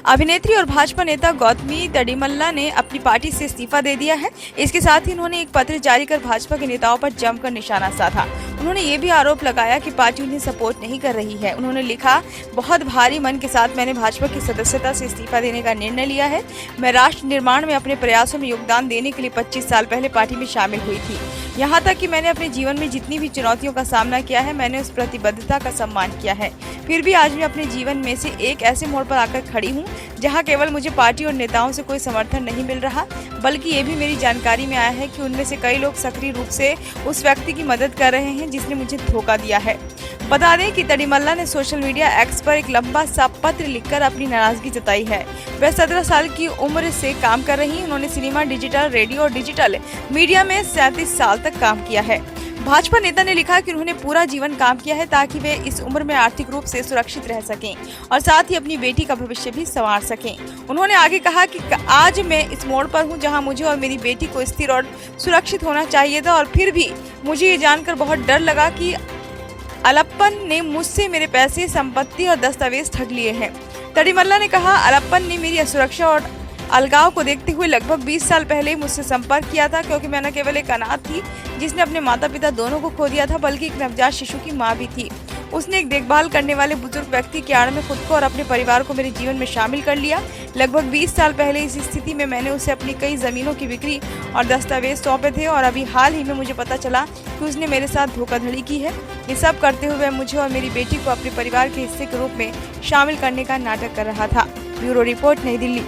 अभिनेत्री और भाजपा नेता गौतमी तड़ीमल्ला ने अपनी पार्टी से इस्तीफा दे दिया है। इसके साथ ही उन्होंने एक पत्र जारी कर भाजपा के नेताओं पर जमकर निशाना साधा। उन्होंने ये भी आरोप लगाया कि पार्टी उन्हें सपोर्ट नहीं कर रही है। उन्होंने लिखा, बहुत भारी मन के साथ मैंने भाजपा की सदस्यता से इस्तीफा देने का निर्णय लिया है। मैं राष्ट्र निर्माण में अपने प्रयासों में योगदान देने के लिए 25 साल पहले पार्टी में शामिल हुई थी। यहाँ तक कि मैंने अपने जीवन में जितनी भी चुनौतियों का सामना किया है, मैंने उस प्रतिबद्धता का सम्मान किया है। फिर भी आज मैं अपने जीवन में से एक ऐसे मोड़ पर आकर खड़ी हूँ जहाँ केवल मुझे पार्टी और नेताओं से कोई समर्थन नहीं मिल रहा, बल्कि ये भी मेरी जानकारी में आया है कि उनमें से कई लोग सक्रिय रूप से उस व्यक्ति की मदद कर रहे हैं जिसने मुझे धोखा दिया है। बता दें कि तड़ीमल्ला ने सोशल मीडिया एक्स पर एक लंबा सा पत्र लिखकर अपनी नाराजगी जताई है। वह 17 साल की उम्र से काम कर रही। उन्होंने सिनेमा, डिजिटल, रेडियो और डिजिटल मीडिया में 37 साल तक काम किया है। भाजपा नेता ने लिखा कि उन्होंने पूरा जीवन काम किया है ताकि वे इस उम्र में आर्थिक रूप से सुरक्षित रह सकें और साथ ही अपनी बेटी का भविष्य भी संवार सकें। उन्होंने आगे कहा कि आज मैं इस मोड़ पर हूं जहां मुझे और मेरी बेटी को स्थिर और सुरक्षित होना चाहिए था, और फिर भी मुझे ये जानकर बहुत डर लगा कि अलप्पन ने मुझसे मेरे पैसे, संपत्ति और दस्तावेज ठग लिए हैं। तड़ीमल्ला ने कहा, अलप्पन ने मेरी असुरक्षा और अलगाव को देखते हुए लगभग 20 साल पहले मुझसे संपर्क किया था, क्योंकि मैं न केवल एक अनाथ थी जिसने अपने माता पिता दोनों को खो दिया था, बल्कि एक नवजात शिशु की मां भी थी। उसने एक देखभाल करने वाले बुजुर्ग व्यक्ति की आड़ में खुद को और अपने परिवार को मेरे जीवन में शामिल कर लिया। लगभग 20 साल पहले इस स्थिति में मैंने उसे अपनी कई जमीनों की बिक्री और दस्तावेज सौंपे थे, और अभी हाल ही में मुझे पता चला कि उसने मेरे साथ धोखाधड़ी की है। ये सब करते हुए मुझे और मेरी बेटी को अपने परिवार के हिस्से के रूप में शामिल करने का नाटक कर रहा था। ब्यूरो रिपोर्ट, नई दिल्ली।